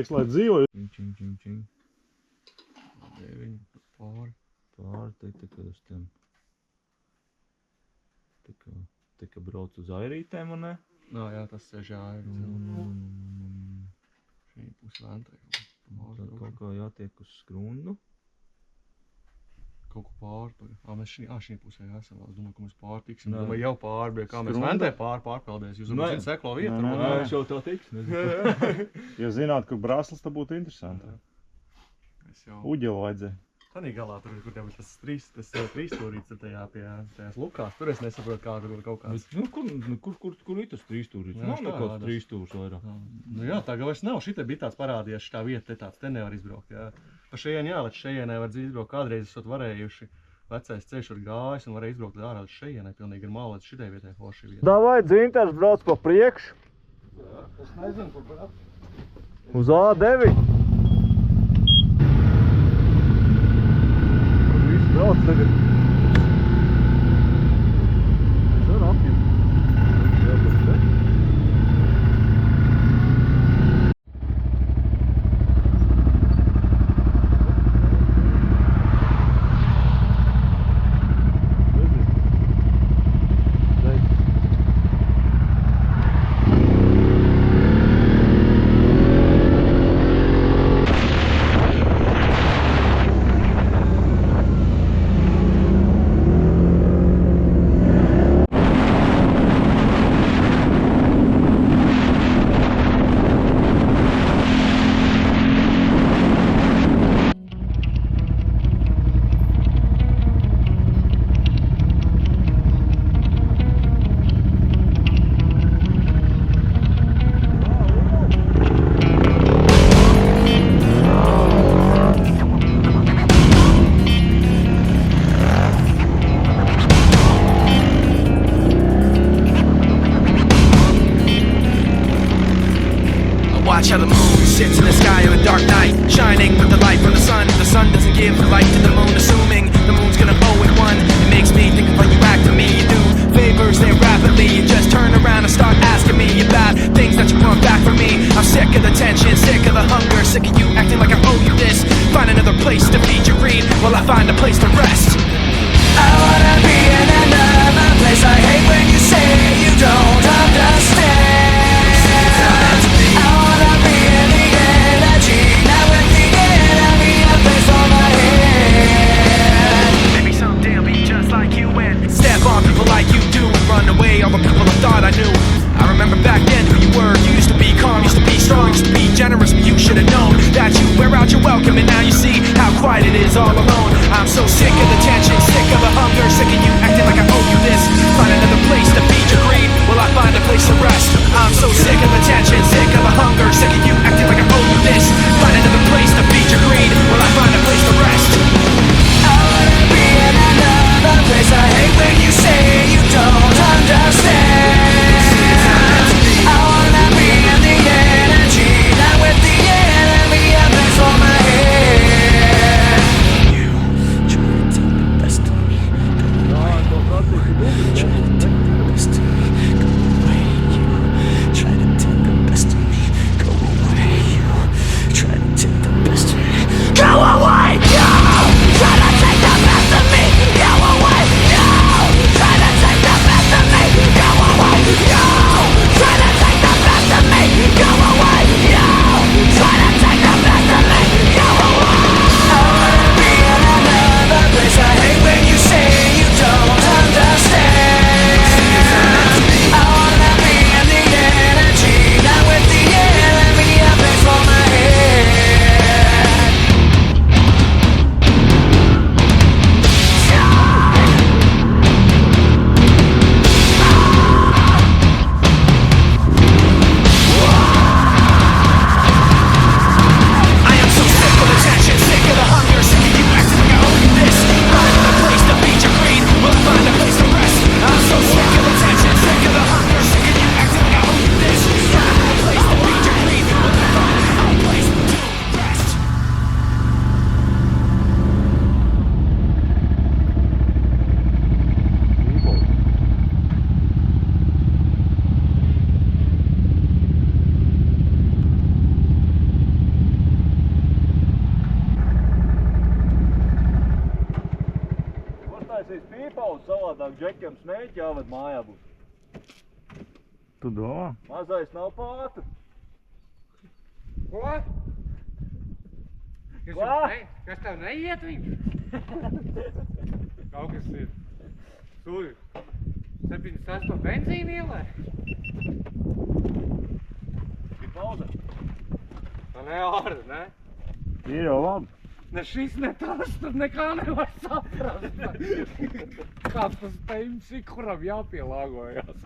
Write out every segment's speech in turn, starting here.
paliks, lai dzīvo. Čiņ. 9 pāri. Pāri, tā kā uz tiem. Tā kā brauc uz airītēm, un ne? Nā, jā, tas sēž jāir. Šī pus ventai. Tad kaut kā jātiek uz skrundu. Kaut ko pāri. Mēs šī pusē esam. Es domāju, ka mēs pārtiksim. Nē. Domāju, jau pāri bija. Kā mēs ventai pārpeldies. Jūs Nē. zināt seklo vietu. Nē, varbūt? es jau tā tiks. Ja zinātu, kur brāslis, tad būtu interesanti. Es jau... Uģelu vajadzēja. Tanī galā tur, kur tev ir tas trīsstūrīts tajā pie tajās lukās. Tur es nesaprotu, kā tur kaut kāds. Kur ir tas trīsstūris? Jā, Nav tā nekāds rādās. trīsstūris vairāk. Nu jā, tā kā vairs nav. Šitai bija tāds parādījies, šitā vieta te nevar izbraukt. Jā. Pa šejieni jā, līdz šejienai var izbraukt. Kādreiz esot varējuši. Vecais ceļš ir gājis un varēja izbraukt ārā līdz šejienai. Pilnīgi ir māla līdz šitai vietai forši vieta. Davai, Dzinters brauc pa priekšu. Es nezinu, kur braukt. Uz A9. Viss brauc tagad. Es varu apjūt. Watch how the moon sits in the sky on a dark night, shining with the light from the sun. The sun doesn't give the light to the moon, assuming the moon's gonna owe it one. It makes me think of how you act to me. You do favors there rapidly. You just turn around and start asking me about things that you want back from me. I'm sick of the tension, sick of the hunger, sick of you acting like I owe you this. Find another place to feed your greed while I find a place to rest. I wanna be in another place. I hate when you say you don't understand. I wanna be in the energy, not with the enemy, a place on my head. Maybe someday I'll be just like you and step on people like you do and run away all the people I thought I knew. I remember back then who you were. You used to be calm, used to be strong, used to be generous, but you should have known that you wear out your welcome, and now you see how quiet it is all alone. I'm so sick of the tension, sick of the hunger, sick of you acting like I owe you this. Find another place to feed your greed while I find a place to rest. I'm so sick of the tension, sick of the hunger, sick of you acting like I owe you this. Find another place to feed your greed while I find a place to rest. I wanna be in another place. I hate when you say you don't understand. I wanna be in the energy, not with the enemy, a place on my head. You try to take the best of me, go away. Try to take the best of me, go away. You try to take the best of me, go away. You try to take the best nebrauc savādāk, džekiem smēķi jāved mājā būs. Tu domā? Mazais nav pātri. Ko? Kas tev neiet viņš? Kaut kas ir. Suļ, 78 benzīni ielē. Ir pauze. Tā nevar, ne? Ir jau labi. Ne šis, ne tas, tur nekā nevar saprast. Kāds tas teims, kuram jāpielāgojas.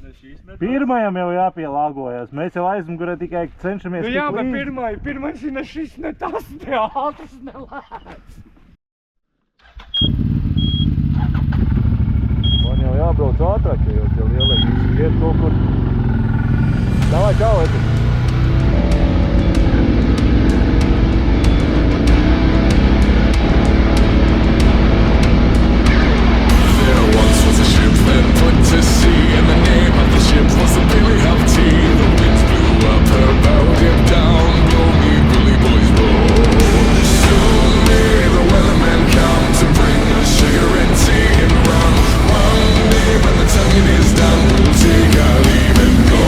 Ne šīs, ne Pirmajam jau jāpielāgojas. Mēs jau aizmugurē tikai cenšamies Nu jā, tikt bet līdzi. pirmais ir ne šis, ne tas, ne ātrs, ne lēts. Man jau jābrauc ātrāk, jo jau tie lielēki iet kaut kur. Davai, čau, Eti! There once was a ship that put to sea, and the name of the ship was the Billy of Tea. The winds blew up her bow, dip down, blow me, Billy boys roll. Soon may the weatherman come to bring us sugar and tea and rum. One day when the tonguing is done, we'll take our leave and go.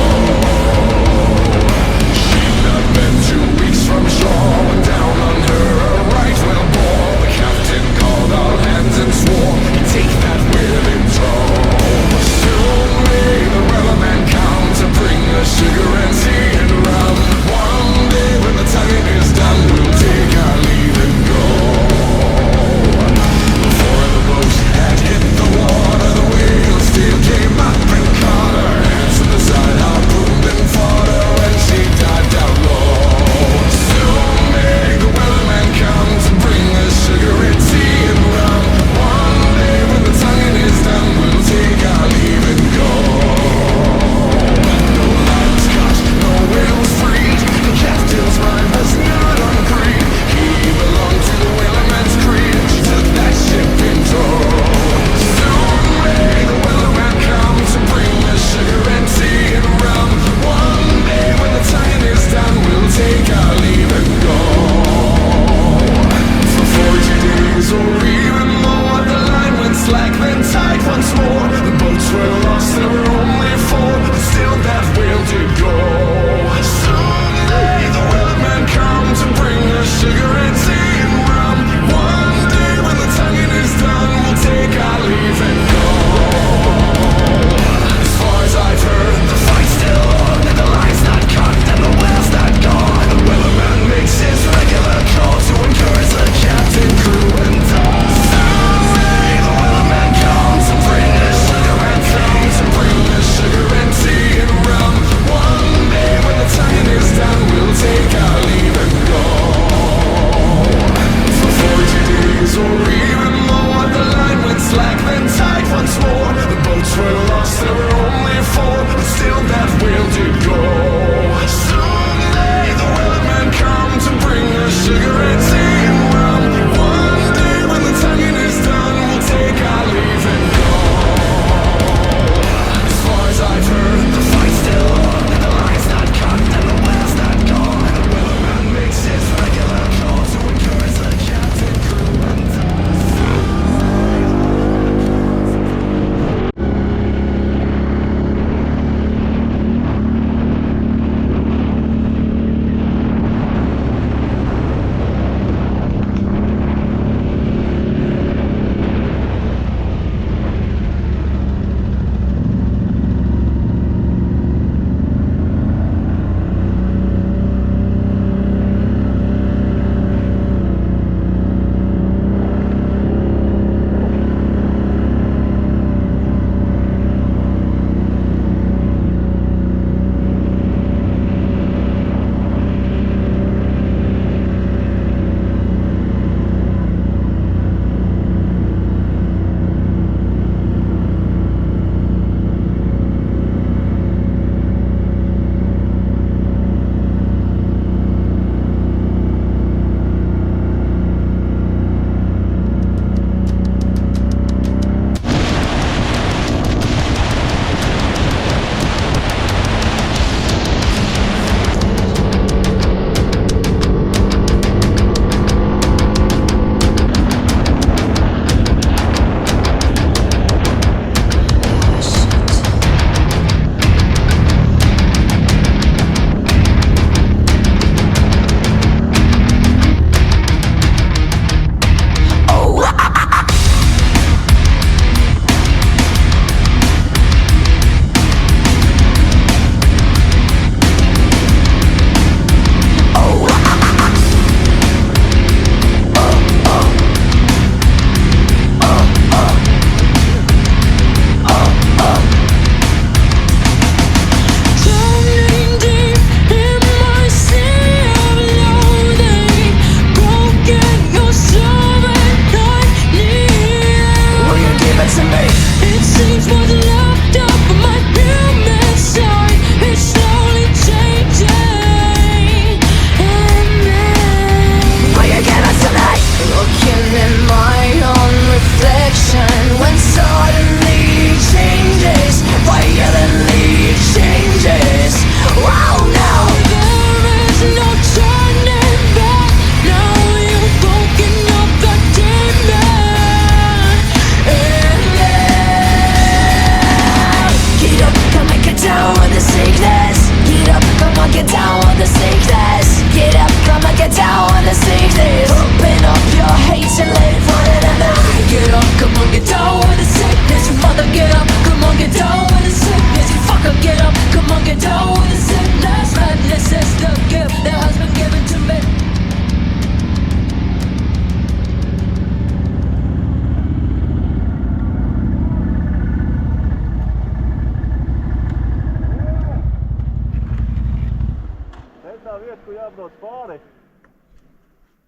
pāri.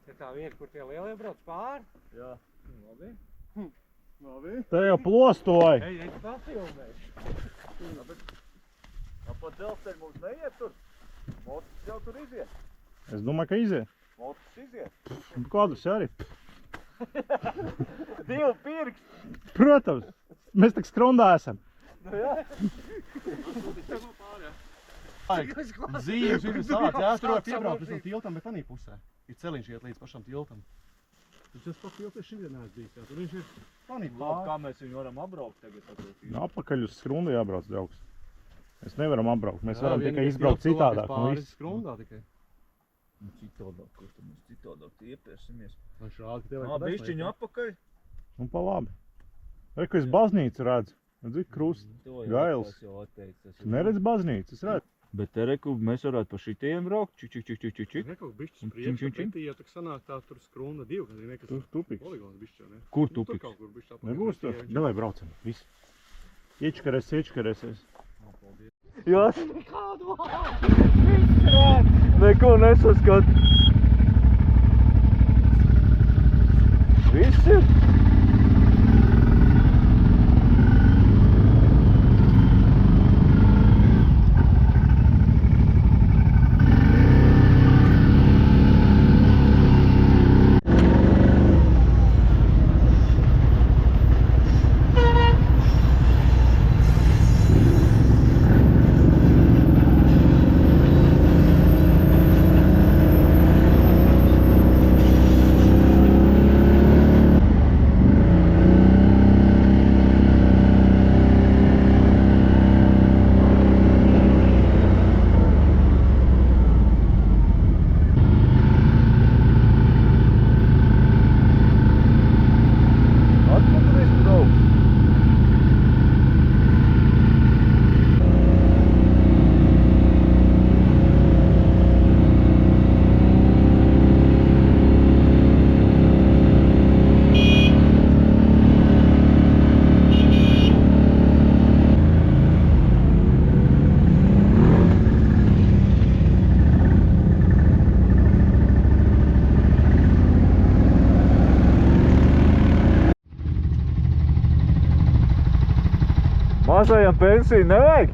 Te tā vieta, kur tie lielie brauc pāri? Jā. Labi. Labi. Te jau plostoja. Ej, papilnēs. Pa dzelzceļu mums neiet tur. Mocis jau tur iziet. Es domāju, ka iziet. Mocis iziet. Kādus arī? Divi pirksti. Protams, mēs tak skrundā esam. Nu jā. Zīves ir sāc, jā, tur var piebraukt pēc tam tiltam, bet tanī pusē. Ir celiņš iet līdz pašam tiltam. Tas pa tiltu šodien neatzīst, jā, tur viņš ir tanī Labi, kā mēs viņu varam apbraukt tagad? Apakaļ uz skrundu jābrauc, draugs. Mēs nevaram apbraukt, mēs varam tikai izbraukt citādāk. Pāris skrundā tikai. Citādāk, kur tad mēs citādāk iepērsimies? Viņš rāda, ka tev Bišķiņu apakaļ. Un pa labi. Reku es baznīcu redzu. Redzi, krust. Gails. Tu neredz baznīcu, es redzu. Bet te reku, mēs varētu pa šitiem braukt. Čik. Nekaut bišķis priekšā, pretī, ja tak sanāk tā tur skrunda divi, kad ir nekas Tur tupiks. poligons bišķi, ne? Kur Tur tupiks? kaut kur bišķi apakaļ. Nebūs to? Davai braucam, viss. Iečkarēsies. Jūs? Neko nesaskat. Viss ir? Mazajam pensiju nevajag?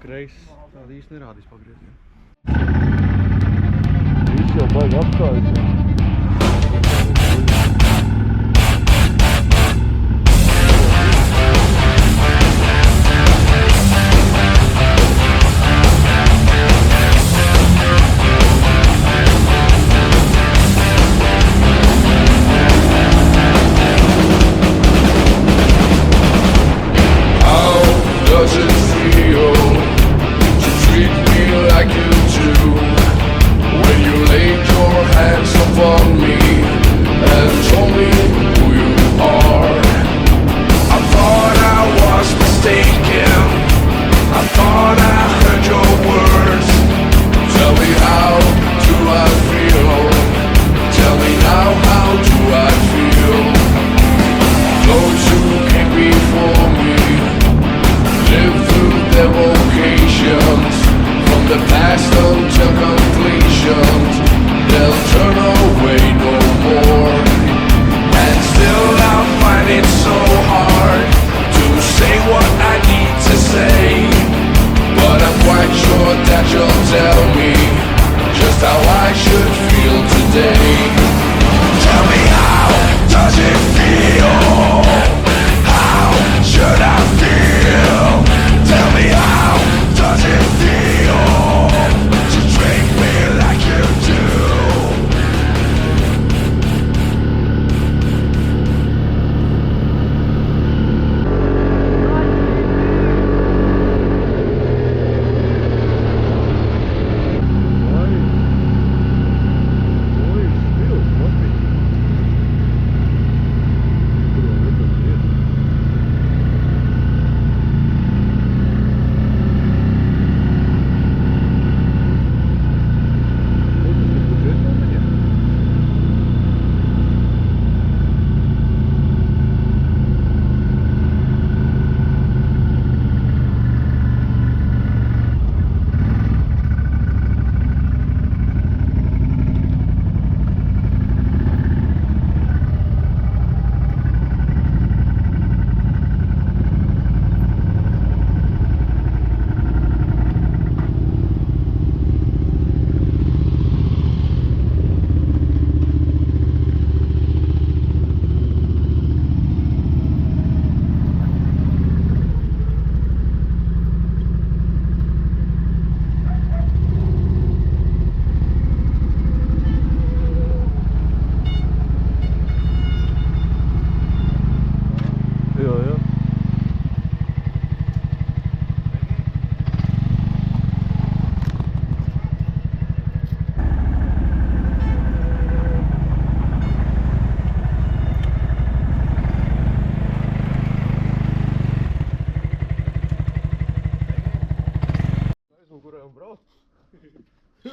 Kreis, tāda īsti nerādīs pagriezienu. Viss jau baigi apstājas. How does it feel to treat me like you do? When you laid your hands upon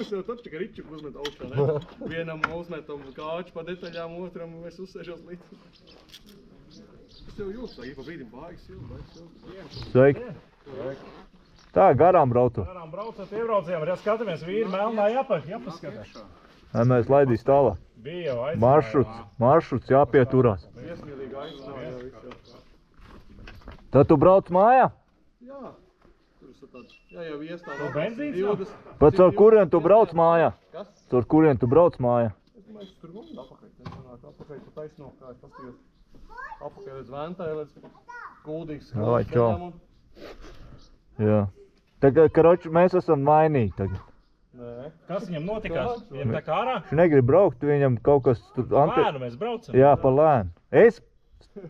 Jūs jau taču tikai ričuku uzmet augšā, ne? Vienam uzmetam kāču pa detaļām, otram es uzsēžos līdzi. Es jau jūtu, tā pa brīdim baigas jūtu. Sveiki. Tā, garām braucu. Varam braucat, iebraucējām, arī skatāmies, vīri melnā jāpaskatās. Lai mēs laidīs tālāk. Bija jau aicinājumā. Maršruts jāpieturās. Viesmīlīgi aicināja visu. Tad tu brauc mājā? Jā. Tur es tāds, jā, jau iestādā. Tu benzīns nav? Bet caur kurien tu brauc mājā? Kas? Caur kurien tu brauc mājā? Es domāju, es tur gumdu apakaļ. Apakaļ pa taisno, kā es paskatījos. Apakaļ līdz ventai, līdz kuldīgs. Vai, čau. Jā. Tagad, karoči, mēs esam vainīgi tagad. Nē. Kas viņam notikās? Viņam tā kā ārā? Viņš negrib braukt, viņam kaut kas tur... Lēnu mēs braucam. Jā, pa lēnu. Es?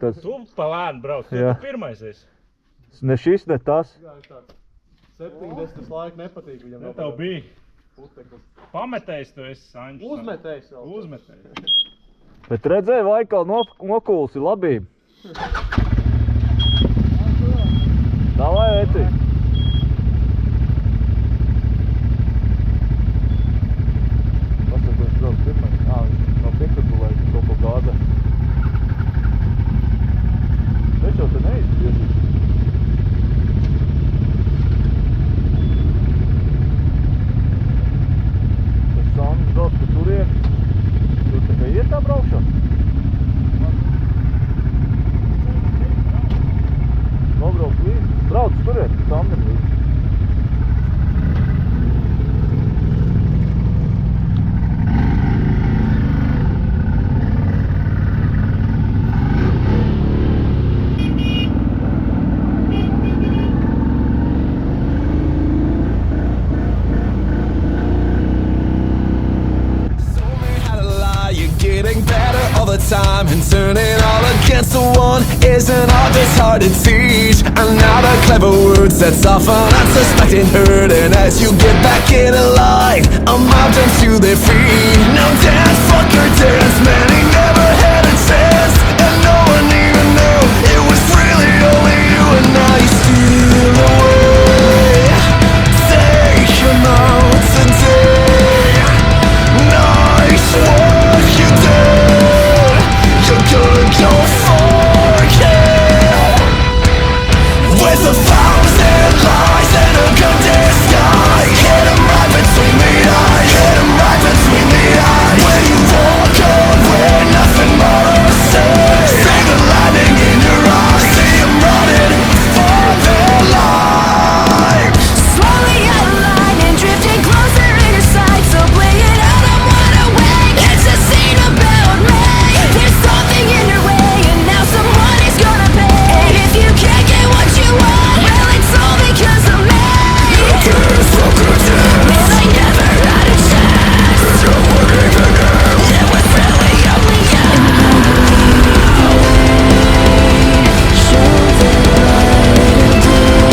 Tas... Tu pa lēnu brauc, tu Jā. pirmais esi. Ne šis, ne tas. 70 laika nepatīk viņam. Ne tev bija. Puteklis. Pametējs tu esi, Saņš. Uzmetējs vēl. Uzmetējs. Bet redzēju, Vaikal nokulsi labību. Davai, Eci. Pasaka, viņš brauc pirmais. Viņš nav piekatulējis kaut ko gādā. Es jau te neizspiesīšu. Tas Sandrs brauc, ka tur ir. Tur tā kā iet tā braukšana? Nobrauc līdzi. Brauc turiet, Sandrs līdzi. Time and turning all against the one isn't all this hard to teach. And now the clever word sets off an unsuspecting hurt. And as you get back in line, a mob jumps to their feet. Now dance, fucker, dance, man, he never had a chance. And no one even knew it was really only you. And now you steal away. Take him out today. Nice work you did. You're gonna go for it. With 1,000 lies and a good disguise. Hit 'em right between the eyes. Hit 'em right between the eyes. When you walk away, nothing more to say. See the lightning in your eyes. See 'em running for their lives. Slowly out of line and drifting closer in your sight. So play it out, I'm wide awake. It's a scene about me. There's something in your way, and now someone is gonna pay. And if you can't get what you want, well, it's all because of me. Man, I never had a chance. It was really only you. Showed it right today.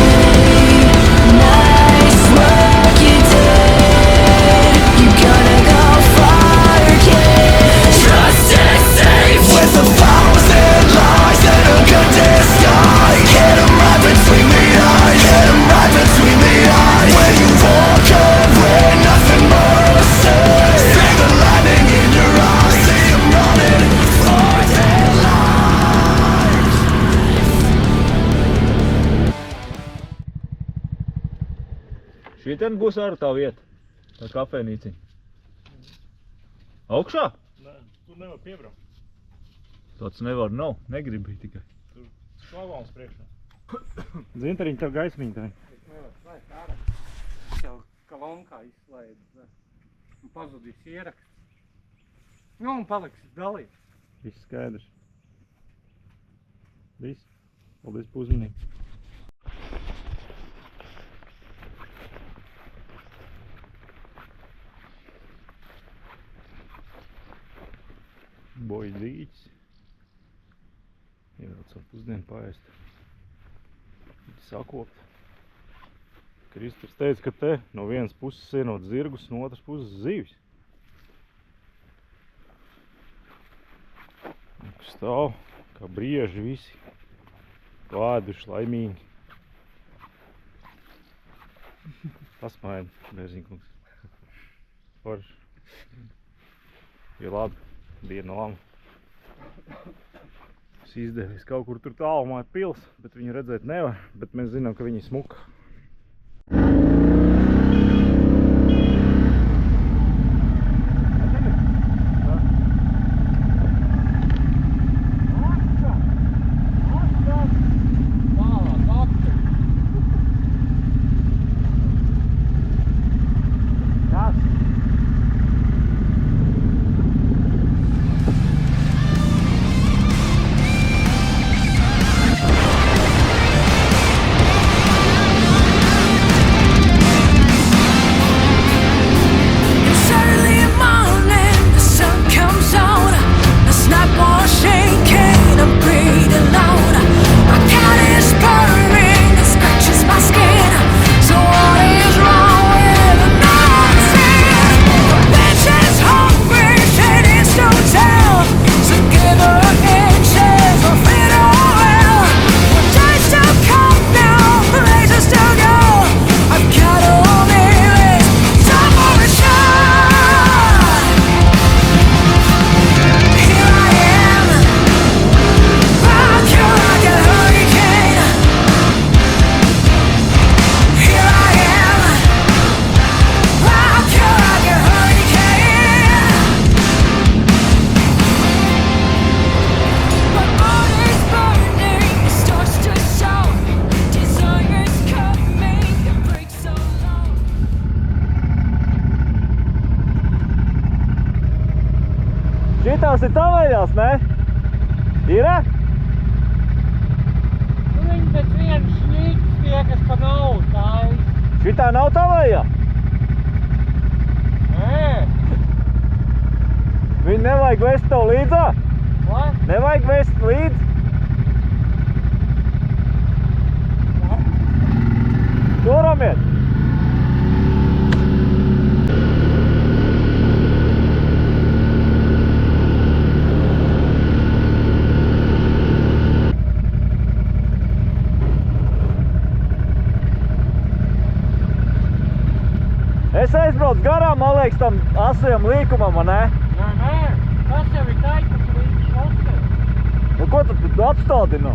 Nice work you did. You gonna go far, kid. Trust is safe with 1,000 lies and a good disguise. Hit 'em right between the eyes. Hit 'em right between the eyes. When you walk away, nothing more to say. See the lightning in your eyes. See 'em running for their lives. Šitien būs arī tā vieta. Tā kafejnīciņa. Augšā? Nē, tu nevar piebraukt. Tāds nevar, nav. Negribi tikai. Šlavāns priekšā. Dzinteriņ, tev gaismiņ tev. Jau kalonkā izslēdz. Un pazudīs ieraksts. Nu, un paliks dalīt. Viss skaidrs. Viss. Paldies par uzmanību. Boidīts. Iebrauc ar pusdienu paēst. Sakopt. Kristers teica, ka te no vienas puses sienot zirgus, no otras puses zivis. Stāv kā brieži visi. Vāduši, laimīgi. Pasmaidi, Bērziņkungs. Forši. Ir labi. Diena lama. Tas izdevies. Kaut kur tur tālumā ir pils, bet viņu redzēt nevar. Bet mēs zinām, ka viņi smuka. It's early morning, the sun comes out. The snap wall shaking, I'm breathing loud. My cat is purring, it scratches my skin. So what is wrong with the nonsense? The bitch is hungry, shit is no tell. So give her inches or fit her well. The days to come now, places to go. I've got all this, time for a shot. Here I am, rock you like a hurricane. Here I am, rock you like a hurricane. My body's burning, it starts to show. Desire's coming, it breaks so low. Šitās ir tavējās, ne? Ir? Viņi taču viens šņīts tiekas pa nav, tais. Šitā nav tavējā? Nē, Viņu nevajag vest tev līdzā? vai? Nevajag vest līdz? Turamies! Es aizbraucu garām, man liekas, tam asajam līkumam, vai ne? Nē, tas jau ir taikas līdz šosei. Nu, ko tad tu apstādini?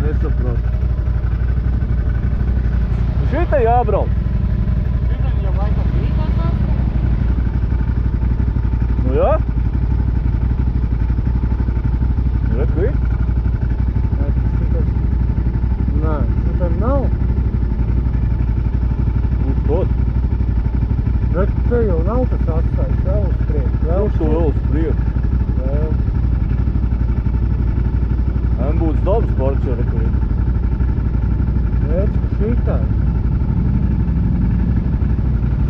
Nesaprotu. Šitā jābrauc. Šitam jau laikam līdzās atrast. Nu jā. Redz, kui? Nē, šitam nav. Nu, tot. Bet te jau nav tas atstājis, vēl uz priekšu, Nu, tu vēl uz priekšu. vēl. Man būs dabas porčera, kur ir. Redz, ka šitai,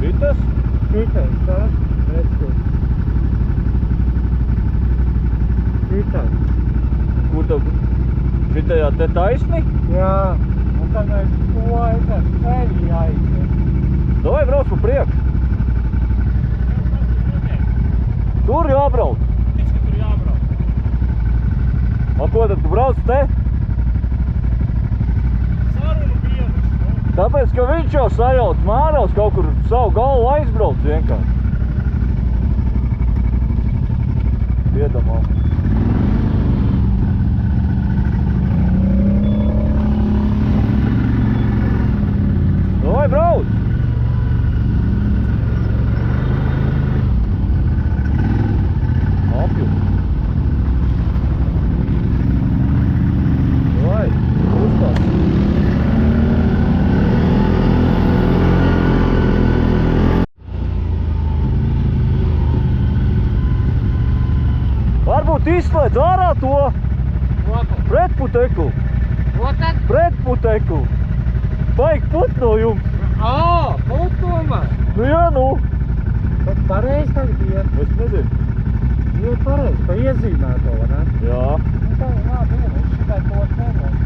Šitas? šitai, tas, redz, kur. Šitai, Kur tev? Šitajā te taisni? jā. Un tad mēs to aizās ceļi jāiziet. Davai brauc pa priekšu. Tur jābrauc. A ko tad tu brauc te? Tāpēc, ka viņš jau sajauc Māraus kaut kur savu galvu aizbrauc vienkārši. Piedomā. Davai brauc! Apjū. Davai, uzstās. Varbūt izslēdz ārā to pretputekli. Ko tad? Pretputekli. Baigi put no jums. Putuma. Nu jā, nu. Tad pareizi tagad iet. Es nezinu. Iet pareizi, pa iezīmēto, vai ne? Jā. Nu tā ir labi, es šitai to nevaru.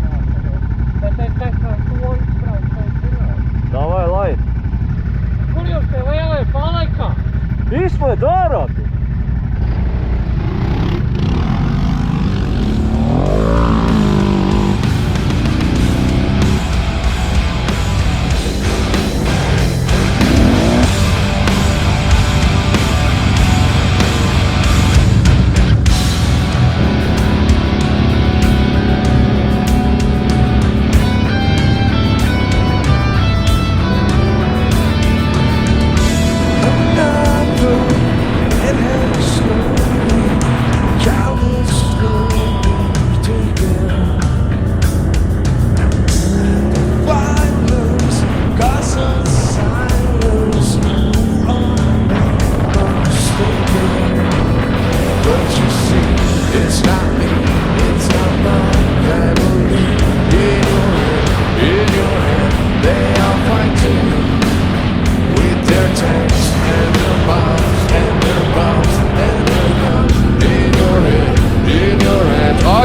Bet es teiktu, ka to izstrādu šeit ir. Davai, lai. Kur jūs te lielie palikā? Izslēdz ārā tu.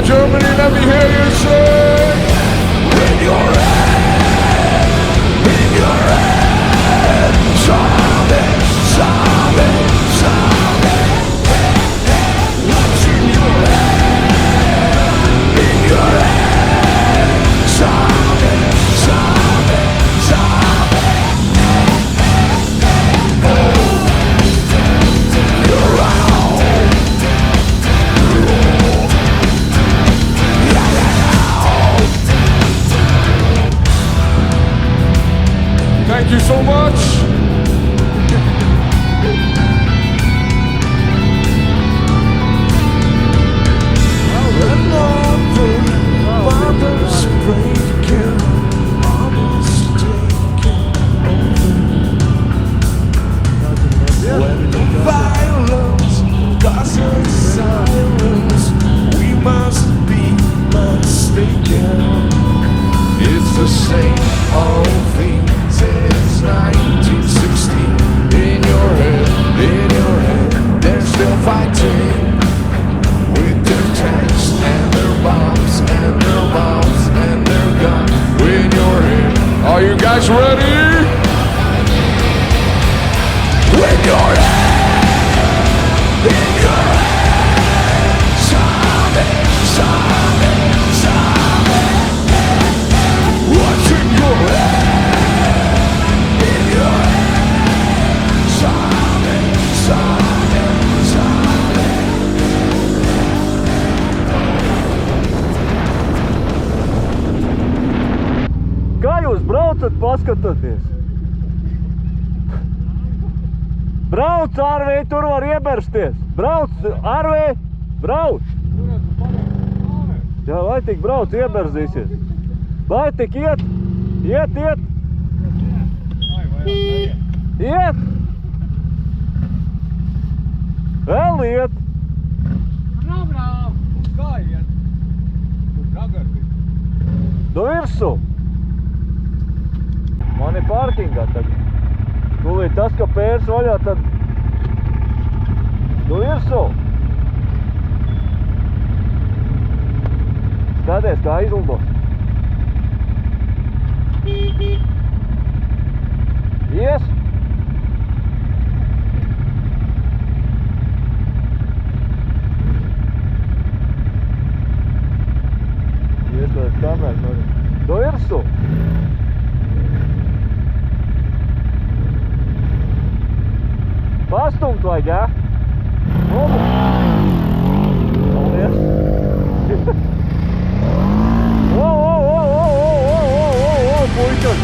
Germany, let me hear you say, in your head, in your head, zombie, zombie, zombie. What's in your head, in your head, zombie, zombie, zombie. You're out. Thank you so much. Violence causes silence. We must be mistaken. It's the same old thing since 1960. In your head, they're still fighting with their tanks and their bombs and their bombs and their guns. In your head, are you guys ready? In your head, in your head, zombie, zombie, zombie. What's in your head? In your head, zombie, zombie, zombie. Kā jūs braucat, paskatieties? Brauc, Arvij, tur var iebersties. Brauc, Arvij, brauc. Jā, lai tik brauc, ieberzīsies. Lai tik iet, iet. Iet. Vēl iet. Bravo! Kā iet? Tur zagarbi. Do virsū. Man ir parkingā tagad. Tūlīt tas, ka pērs vaļā, tad do virsū. Skaties, kā izlidos. Ies. Ieslēdz kameru. Do virsū. Pastumt vajag, jā? Paldies. Puikas.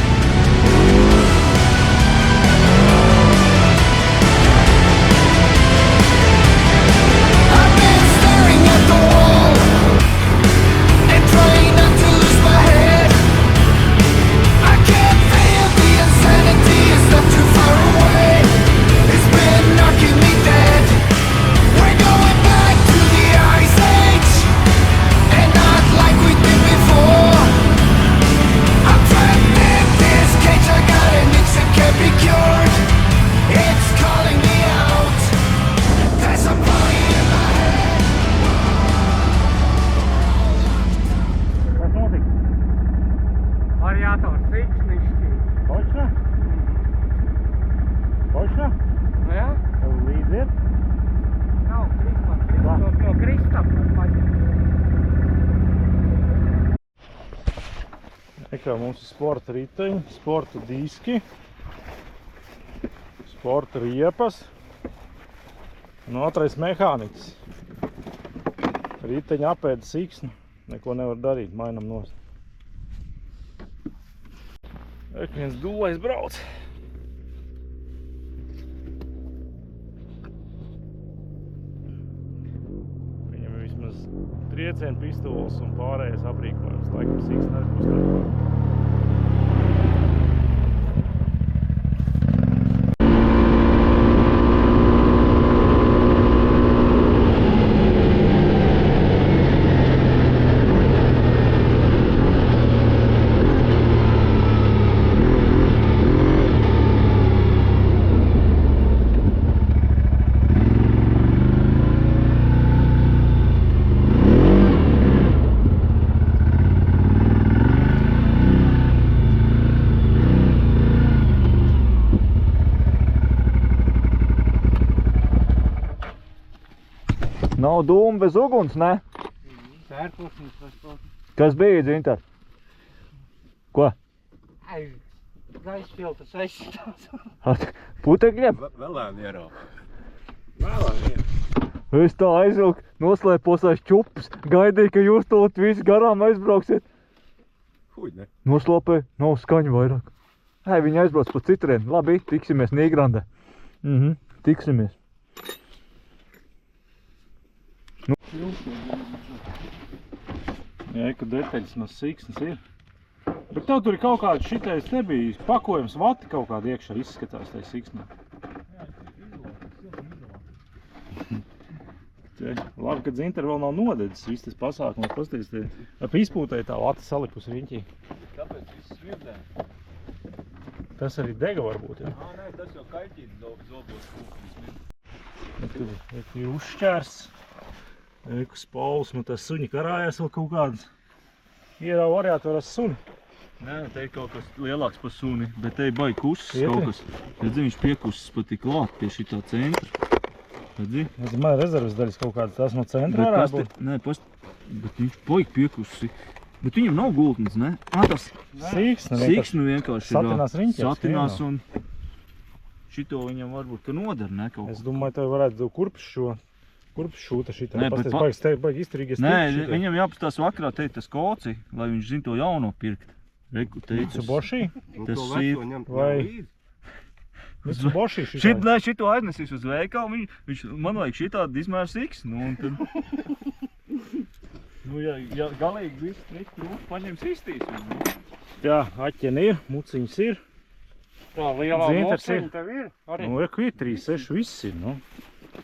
I've been staring at the wall and trying not to lose my head. I can't feel the insanity is not too far away. It's been knocking me down. Kā mums ir sporta riteņi, sporta diski, sporta riepas un otrais mehāniķis. Riteņi apēda siksnu, neko nevar darīt, mainam nost. Viens dūlais brauc. Viņam ir vismaz triecienu pistoles un pārējais aprīkojums. Laikam siksna arī būs tāda. Nav dūma bez uguns, ne? Sērkosnis vai kaut. Kas bija, Dzintar? Ko? Ai, gaisa filtrs aizsitās. Putekļiem? Vēlēni ieraup. Es tā aizvilku, noslēpos aiz čupus, gaidīju, ka jūs to visi garām aizbrauksiet. Huj, ne? Noslāpēju, nav skaņu vairāk. Viņi aizbrauc pa citrienu. Labi, tiksimies Nīgrandē. Tiksimies. Jā, ka detaļas no siksnas ir. Bet tev tur ir kaut kāds šitais nebija pakojums vati kaut kāda iekšā izskatās tai siksnā. Labi, ka Dzintar vēl nav nodedzis viss tas pasākums. Pasties, ap izpūtēji tā vata salipus riņķī. Kāpēc viss svirdē? Tas arī dega varbūt, jā. Nē, tas jau kaļķīt zobos kūpnis. Tur ir uzšķērs. Eku spauls, man tas suņi karājās vēl kaut kādas. Ierau variātoras suni. Nē, te ir kaut kas lielāks par suni, bet te ir baigi kusis kaut kas. Redzi, viņš piekusis pat tik klāt pie šitā centra. Redzi? Man ir rezerves daļas kaut kādas, tās no centra varētu būt. Nē, bet viņš baigi piekusi. Bet viņam nav gultnes, ne? Tas siksna vienkārši ir. Satinās riņķēs. Satinās un šito viņam varbūt, ka nodara, ne? Kaut Es domāju, tev varētu kurpis šūta šitā. Nē, bet baigi izturīgies. Nē, viņam jāpastās vakarā teikt tas koci, lai viņš zina to jauno pirkt. Reku teicis. Mitsubishi? Tas ir. Vai Mitsubishi šitā? Šito aiznesīs uz veikalu, viņš man vajag šitādi izmēra siksnu. Un tad, ja galīgi viss triki trūk, paņems iztīs viņu. Jā, aķeni ir, muciņas ir. Tā lielā Dzintars mociņa tev ir? Arī. Reku ir 3, 6, viss ir,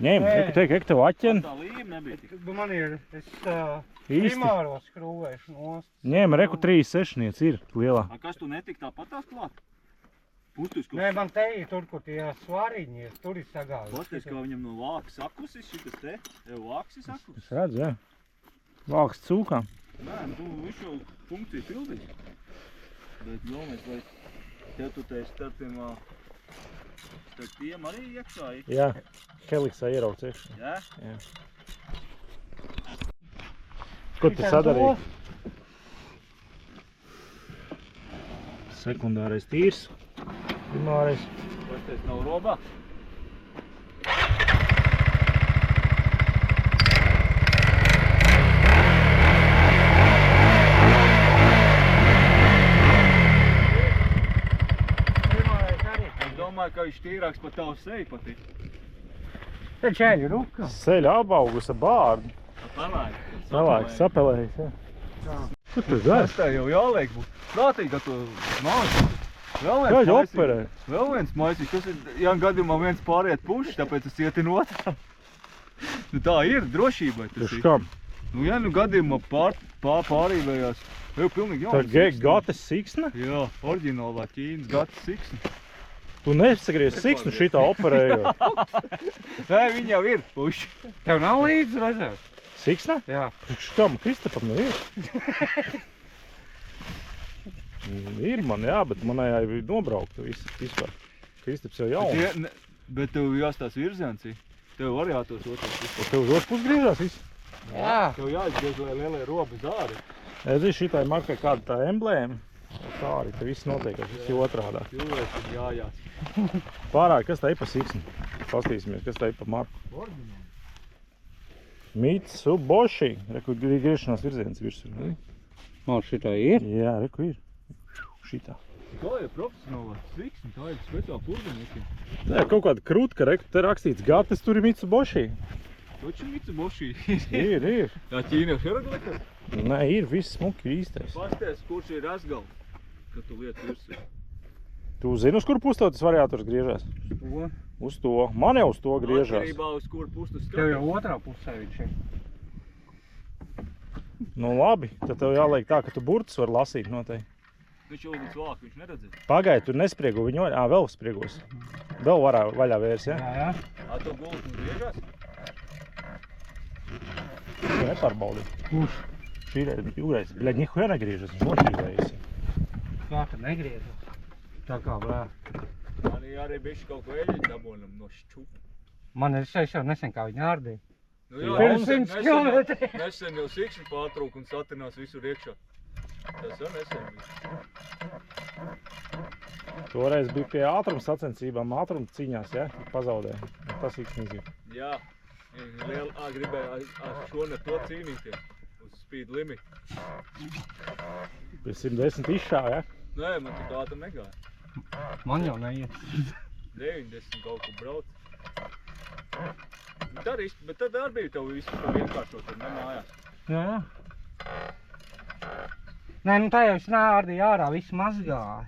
Ņem, teik, tev aķeni. Tā līme nebija tik. Man ir, es Īsti. primāro skrūvēšu nost. Ņem, reku 3, 6 ir lielā. Kas tu netik tāpat tās klāt? Putus, Nē, man te ir tur, kur tie svariņi ir, tur ir sagājuši. Paties, kā viņam no vāka sakusis, šitas te, vāks ir sakusis. Es redzu, jā. Vāks cūkām. Nē, tu visu jau funkciju pildīji. Bet galvenais, vai tev tu te starp tiem arī iekšā ir? Jā, heliksā ierauc iekšā. Jā? Jā. Ko tu sadarīji? Sekundārais tīrs. Primārais. Paties nav robā? Domāju, ka viņš tīrāks par tavu seju patī. Te čēļi ruka. Seļa apaugus ar bārdu. Pelēks, sapelējis, jā. Kur tu dari? Tā jau jāliek būt. Prātīgi, ka tu māci. Kādi operē? Vēl viens maisiņš, kas ir, ja gadījumā viens pāriet puši, tāpēc es iet in otrā. Tā ir drošībai tas ir. Kam? Ja gadījumā pārīvējās, jau pilnīgi Tā jauns. gates siksna? Jā, oriģinālā Ķīnas gatas siksna. Tu nesagries siksnu šitā operējot. Nē, viņi jau ir puši. Tev nav līdz rezerves? Siksna? Jā. Kam Kristapam jau ir? Ir man, jā, bet manējā jau ir nobraukta vispār. Kristaps jau jauns. Bet tev jāstās virziens ir. Tev variātos otrs pusi. Tev uz otru pusi griežās viss? Jā. Tev jāizgriež, lai lielie robi zāri. Es zinu, šitai markai kāda tā emblēma. Tā arī te viss notiek, viss ir otrādā. Cilvēks ir jājās. Pārāk, kas tā ir pa siksni? Pastīsimies, kas tā ir pa marku. Mitsubishi. Reku griešanās virziens virsū. Man šitā ir? Jā, reku ir. Šitā. Tā ir profesionālā siksni, tā ir speciāli purganiekiem. Tā ir kaut kāda krutka, reku, te rakstīts gates, tur ir Mitsubishi. Taču Mitsubishi. Ir. Tā Ķīna hieroglifa? Nē, ir viss smuki īstais. Pasties, kurš ir asgals, kad tu liec virsū. Tu zini, uz kur pusto tas variators griežās? To. Uz to. Man jau uz to griežās. Atkarībā uz kur pustu Tev skatās. jau otrā pusē viņš ir. Nu labi, tad tev jāliek tā, ka tu burtus var lasīt noteikti. Viņš jau līdz vāk, viņš neredzēs. Pagaid, tur nespriego viņu, vēl spriegos. Vēl vaļā vērs, ja? Jā. A, to gultu un griežās? Tu nepārbaudīji. Kurš? Šīreiz, bļaļ, nihuja negriežas, viņš nošķīvējas. Kā ka negriežas? Tā kā blē. Man arī bišķi kaut ko eļiņu dabonam no šķupa. Man ir šeit jau nesen kā viņa ārdīja. Nu jā, Pirms 100 kilometri. Nesen jau sikšņi pārtrūk un satinās visur iekšā. Tas jau nesen bija. Toreiz bija pie ātruma sacensībām, ātruma cīņās, ja? Pazaudēja. Tas īkšņi izjūt. Jā, gribēja ar šo ne to cīnīties. Uz speed limit. Pie 110 izšāva, ja? Nē, man tik ātri negāja. Man jau neiet. 90 kaut ko brauc. Bet tad arī bija tev visu to vienkāršot un nemājās. Jā. Nē, nu tā jau es nārdīju ārā, visu mazgāju.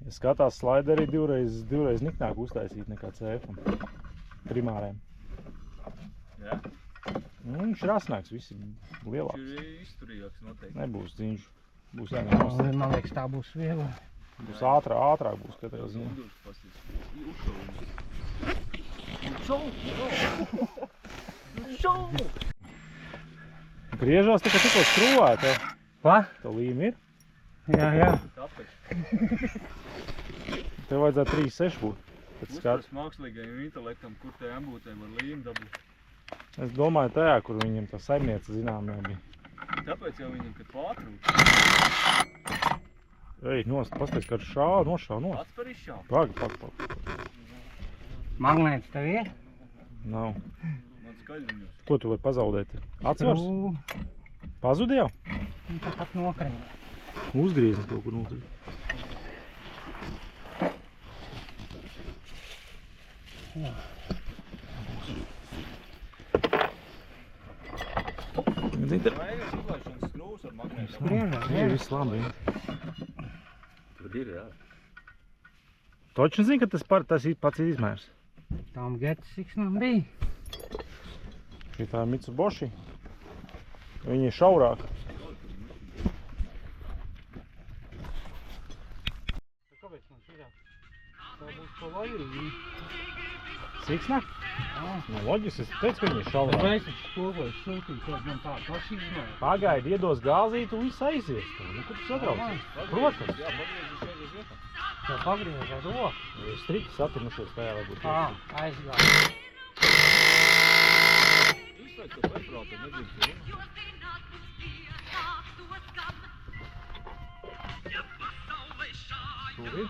Ja skatās slaiderī divreiz niknāk uztaisīt nekā CF-am. Primārēm. Jā? Viņš ir asnāks, visi lielāks. Viņš ir izturīgāks noteikti. Nebūs dziņš. Būs jāņemās. Man liekas, tā būs viegla. Būs ātrāk būs katrā ziņā. Undurs pasīs. Griežās tikai tikko skrūvāja tev. Ko? Tev līme ir? Jā. Tāpēc. Tev vajadzētu 3,6 būt. Uzpras mākslīgajam intelektam, kur te embūtē var līmi dabūt. Es domāju tajā, kur viņam tā saimniece zināmē bija. Tāpēc jau viņam, kad pārtrūk. Ej, pastāst, kad šāva, nošāva. Atspēr izšāva. Pag. Magnēts tev ir? Nav. Man skaļuņos. Ko tu vari pazaudēt? Atsvars? Pazudi jau? Tāpat nokrīt. Uzgrieznis kaut kur nokrīt. Vaigas izlaišanas skrūvs ar magnētu. Ir viss labi. Tur ir, jā. Točni zini, ka tas pats ir izmērs. Tām getas siksnām bija. Šī tā ir Mitsubishi. Viņi ir šaurāk. Kāpēc man šitā? Tā būs pa vaļu. Siksnā? Nu, loģiski, es teicu, ka viņi ir šaurāk. Tāpēc es spogoju sūtīju, kad man tā paši izmēra. Pagaidi, iedos gāzīt un viss aizies. Nu, kur tu satraucies? Protams. Jā, pagriezis šeit uz vietā. Tā pagriež ar roku. Strikti satinušies tajā varbūt. Aizgāju. Izslēgt to preprātu, nedrīkst vienu. Tur ir.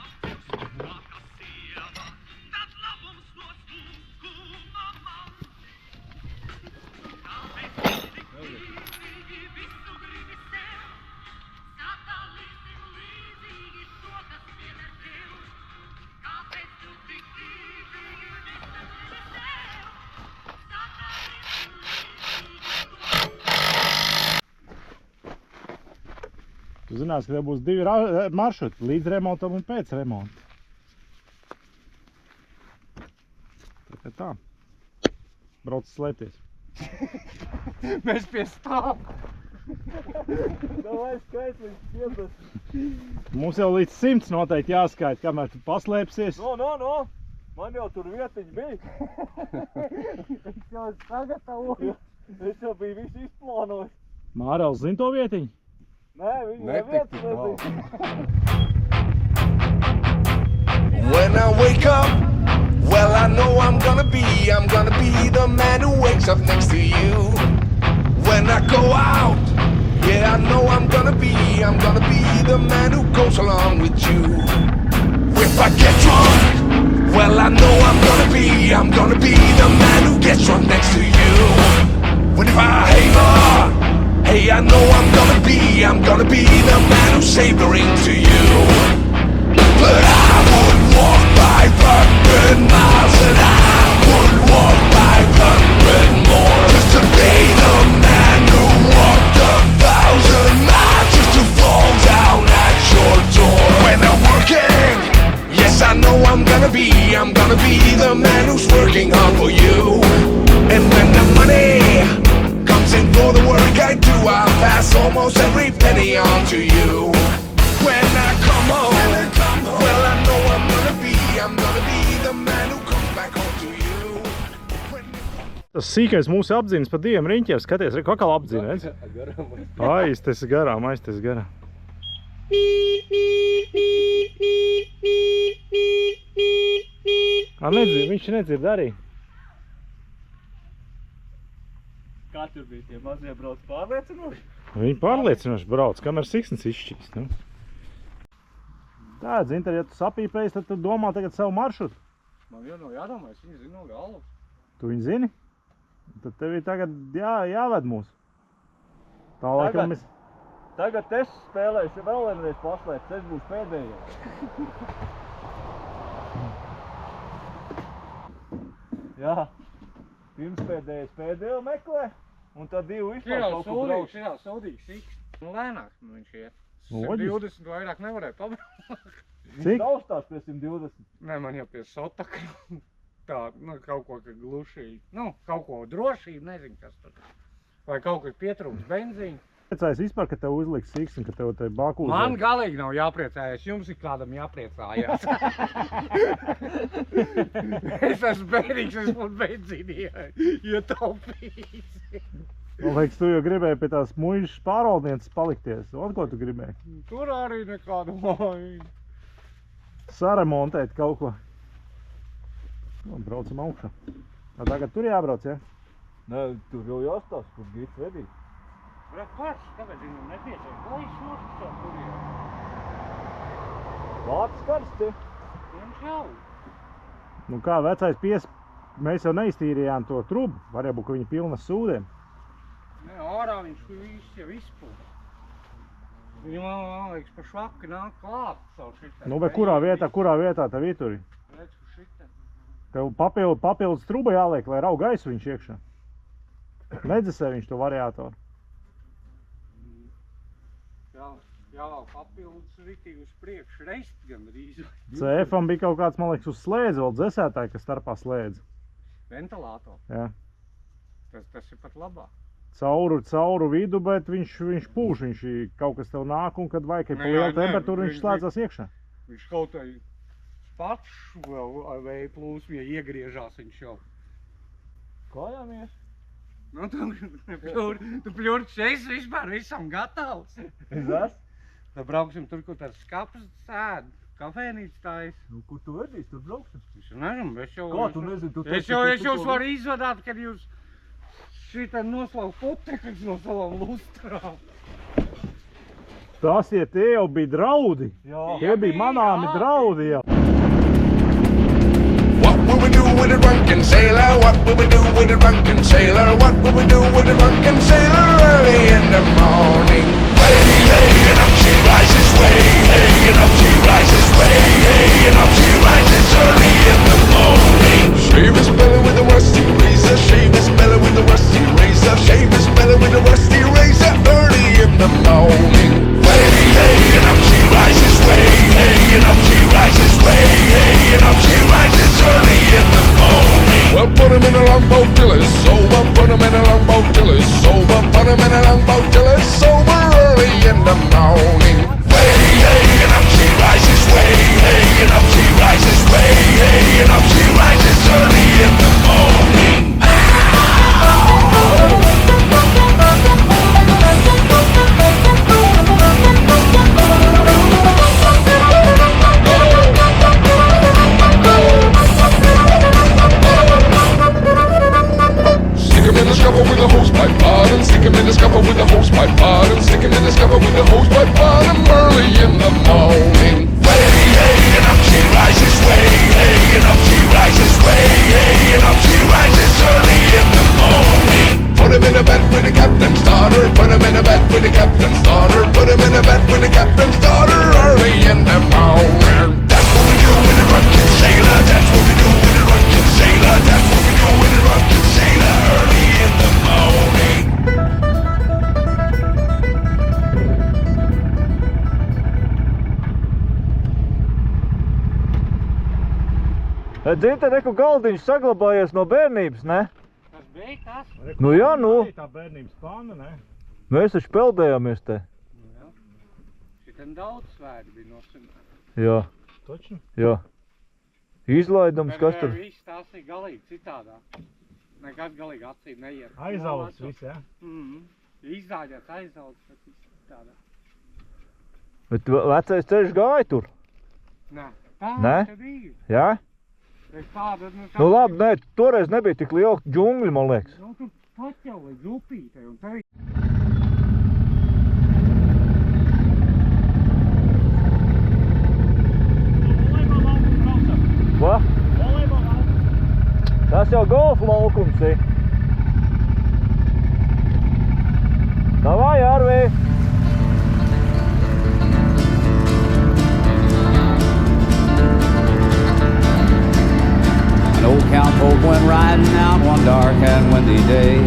Tu zinās, ka tev būs divi maršruti, līdz remontam un pēc remonta. Tā kā tā. Brauc slēpties. Mēs pie stāv. Davai skait līdz 50. Mums jau līdz 100 noteikti jāskait, kamēr tu paslēpsies. No. Man jau tur vietiņi bija. Es jau sagatavoju. Es jau biju visu izplānojis. Mārels zin to vietiņu? Nē, viņi nevietas nebija. When I wake up, well, I know I'm gonna be the man who wakes up next to you. When I go out, Yeah, I know I'm gonna be the man who goes along with you. If I get drunk, well, I know I'm gonna be the man who gets drunk next to you. When if I haver, hey, I know I'm gonna be the man who's savoring to you. But I would walk 500 miles and I would walk 500 more just to be the man who walked 1,000 miles just to fall down at your door. When I'm working, yes, I know I'm gonna be the man who's working hard for you. And when the money comes in for the work I do, I'll pass almost every penny on to you. When I come home, well, I know I'm gonna be the man who comes back home to you. Tas sīkais mūsu apzīmes pa diviem riņķiem, skaties, re, kakala apzīme, redz? Aiztes garām. Nedzird, viņš nedzird arī. Kā tur bija tie mazie brauc pārliecinoši? Viņi pārliecinoši brauc, kamēr siksnis izšķīst, nu. Tā, Dzinter, ja tu sapīpējies, tad tu domā tagad savu maršrutu. Man jau nav jādomā, es viņu zinu no galvas. Tu viņu zini? Tad tev ir tagad jāved mūs. Tā laikam mēs... Tagad es spēlēšu vēl vienreiz paslēpts, es būšu pēdējais. Jā, pirmspēdējais pēdējo meklē, un tad divu vispār kaut kur brauc. Šitā sūdīgs sikst. Nu, lēnāk viņš iet. Loģiski. 120 vairāk nevarēja pabraukt. Cik? Taustās pie 120. Nē, man jau pie sotaka. Tā, nu, kaut ko, ka glušīgi. Nu, kaut ko drošību, nezinu, kas tur. Vai kaut kas pietrūks benzīņu. Priecājies vispār, ka tev uzliks siks un ka tev te baku uzliek. Man galīgi nav jāpriecājies, jums ir kādam jāpriecājās. Es esmu bērīgs, es man benzīni ietaupījis. Man liekas, tu jau gribēji pie tās muižas pārvaldnieces palikties. Un ko tu gribēji? Tur arī nekādu māju. Saremontēt kaut ko. Un braucam augšā. Tagad tur jābrauc, ja? Nē, tur jau jāstās, kur gits vedīt. Re, kāds, kāpēc viņam nepieciek? Lai šurkstā tur jau. Vārds karsti. Viņš jau. Nu kā, vecais mēs jau neiztīrījām to trubu. Varēja būt, ka viņi pilna sūdiem. Nē, ārā viņš viss jau izpūst. Viņam, man liekas, pa švaki nāk klāt savu šitā. Nu, bet kurā vietā tev ieturi? Redz, ka šitā. Tev papildus truba jāliek, lai rauga gaisu viņš iekšā. Nedzesē viņš to variātoru. Jā, papildus ritīgi uz priekšu reist gan rīz. CF-am bija kaut kāds, man liekas, uz slēdzi vēl dzesētāji, kas starpā slēdzi. Ventilātor. Jā. Tas ir pat labāk. Cauru vidu, bet viņš pūš, viņš kaut kas tev nāk un kad vajag, ka pa lielu temperatūru viņš slēdzās iekšā. Viņš kaut vai pats vēl vēja plūsmie iegriežās viņš jau. Kājām ies? Nu, tu pļurķis, es vispār visam gatavs. Es esmu? Tad brauksim tur, kur tāds skaps sēd, kafēnīts tājas. Nu, kur tu vedīs, tur brauksim? Es nezinu, es jau... Kā tu nezini, tu Es jūs varu izvadāt, kad jūs šitā noslaukt putekļus no savām lustrām. Tas, ja tie jau bija draudi. Jā. Tie bija manāmi draudi jau. What will we do with a drunken sailor? What will we do with a drunken sailor? What will we do with a drunken sailor early in the morning? Way, hey, and up she rises, way, hey, and up she rises, way, hey, and up she rises early in the morning. Shave his belly with a rusty razor, shave his belly with a rusty razor, shave his belly with a rusty razor early in the morning. Way, hey, and up she rises, way, hey, and up she rises, way, hey, and up she rises early in the morning. Well, put him in a longboat till he's sober, put him in a longboat till he's sober, put him in a longboat till he's sober early in the morning. Way, hey, and up she rises, way, hey, and up she rises, way, hey, and up she rises early in the morning. Stick him in the scupper with a hosepipe bottom, stick him in the scupper with a hosepipe bottom, stick I find him early in the morning. Way, hey, and up she rises, way, hey, and up she rises, way, hey, and up she rises early in the morning. Put him in a bed with the captain's daughter, put him in a bed with the captain's daughter, put him in a bed with the captain's daughter early in the morning. That's what we do in a drunken sailor, that's what we do in a drunken sailor, that's what we do in a drunken sailor early in the morning. Dzinte, reku galdiņš saglabājies no bērnības, ne? Tas bija tas? Nu jā, nu. Tā bērnības panna, ne? Mēs taču peldējāmies te. Jā. Šitam daudz svēti bija no simtiem. Jā, Točni? jā. Izlaidums, kas tur? Viss tās ir galīgi citādāk. Nekad galīgi acīm neiet. Aizaugs viss, jā? Izdāļās aizaugs, bet viss citādāk. Bet vecais ceļš gāja tur? Nē. Tā Nē? te bija. Jā? Es tādu, Nu labi, nē, toreiz nebija tik liela džungļi, man liekas. Nu, tu pat jau līdz upītei un tevi. Ko? Tas jau golfa laukums ir. Davai, Arvi! An old cowpoke went riding out one dark and windy day.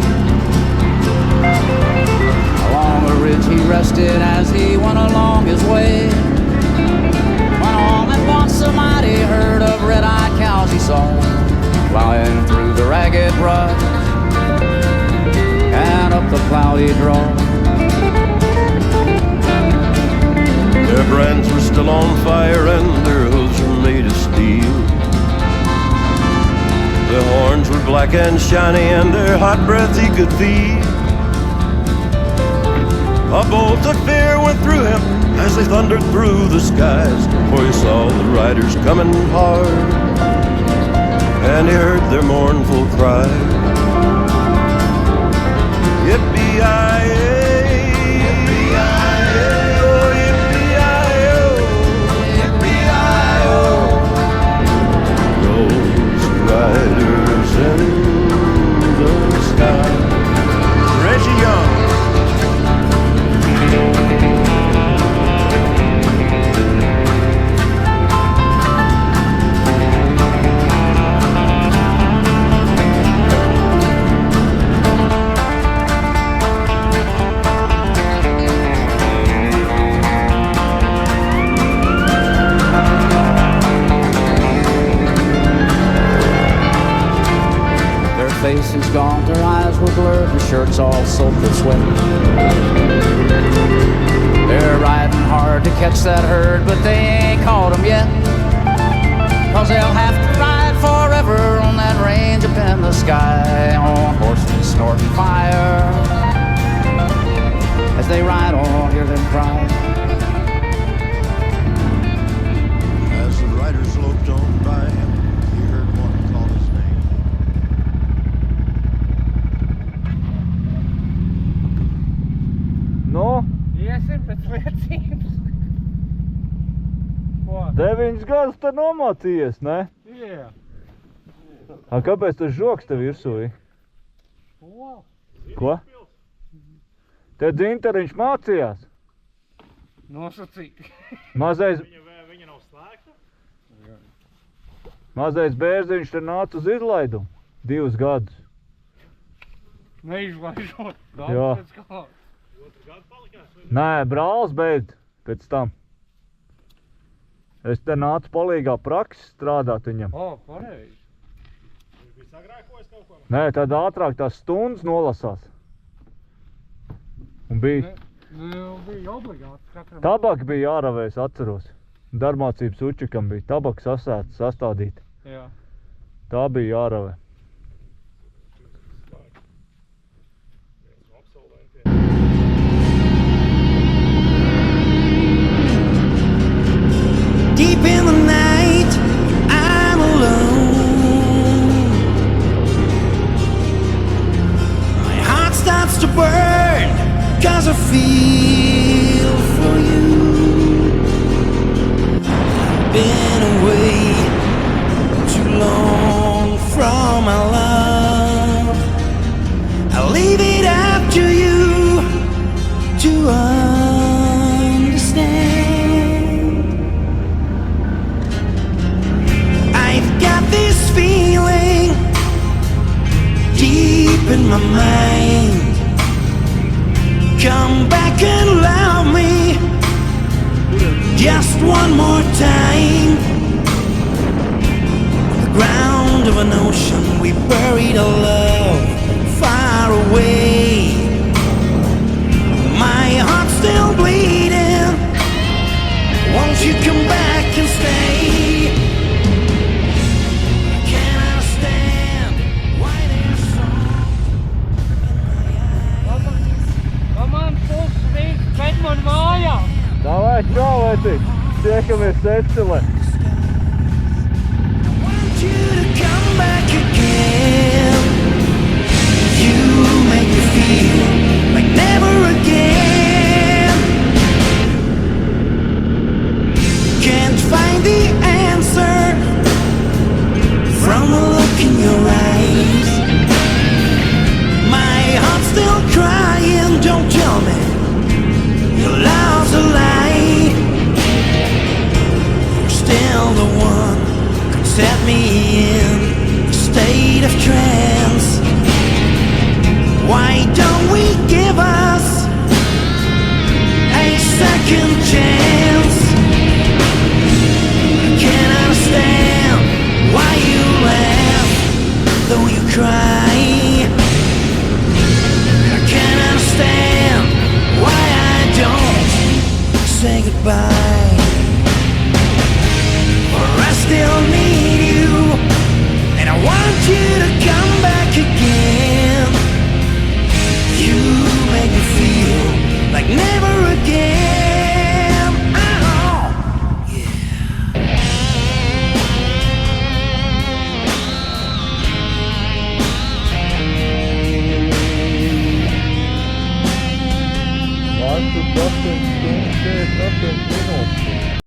Along a ridge he rested as he went along his way. When all at once a mighty herd of red-eyed cows he saw, flying through the ragged brush and up the cloudy draw. Their brands were still on fire and their hooves were made of steel. Their horns were black and shiny and their hot breath he could feel. A bolt of fear went through him as they thundered through the skies, for he saw the riders coming hard and he heard their mournful cry. Yippee-yi-yi! Riders in the sky. Reggie Young. Faces gaunt, their eyes were blurred, their shirts all soaked with sweat. They're riding hard to catch that herd, but they ain't caught 'em yet. 'Cause they'll have to ride forever on that range up in the sky, on horses snorting fire. As they ride on, hear them cry. As the riders loped on by him, he heard one call his name. Nu, Iesim pēc liecības. Ko? 9 gadus te nomācījies, ne? Jā. A, kāpēc tas žoks te virsū ir? Ko? Ko? Te Dzinteriņš mācījās. Nosacīt. Mazais, Viņa nav slēgta? mazais bērziņš te nāca uz izlaidumu. 2 gadus. Neizlaižot. Jā. Daudz pēc kā. Nē, brālis beidz pēc tam. Es te nācu palīgā prakses strādāt viņam. O, pareizi. Viņš bija sagrēkojis kaut ko? Nē, tad ātrāk tās stundas nolasās. Un bija, Nu, bija obligāti katram. tabaka bija jāravē, es atceros. Darbmācības učikam bija tabaka sastādīta. Jā. Tā bija jāravē. Deep in the night, I'm alone. My heart starts to burn, 'cause I feel for you. just one more time. On the ground of an ocean, we buried our love far away. My heart's still bleeding. Won't you come back and stay? Can't understand why there's songs in my eyes. Kam man pusrīt, bet man mājā. Davai, čau, Veci! Tiekamies Secilē! Want you to come back again. You make me feel like never again. Can't find the answer from the look in your eyes. My heart's still crying, don't tell me your love's a lie. You're still the one who could set me in a state of trance.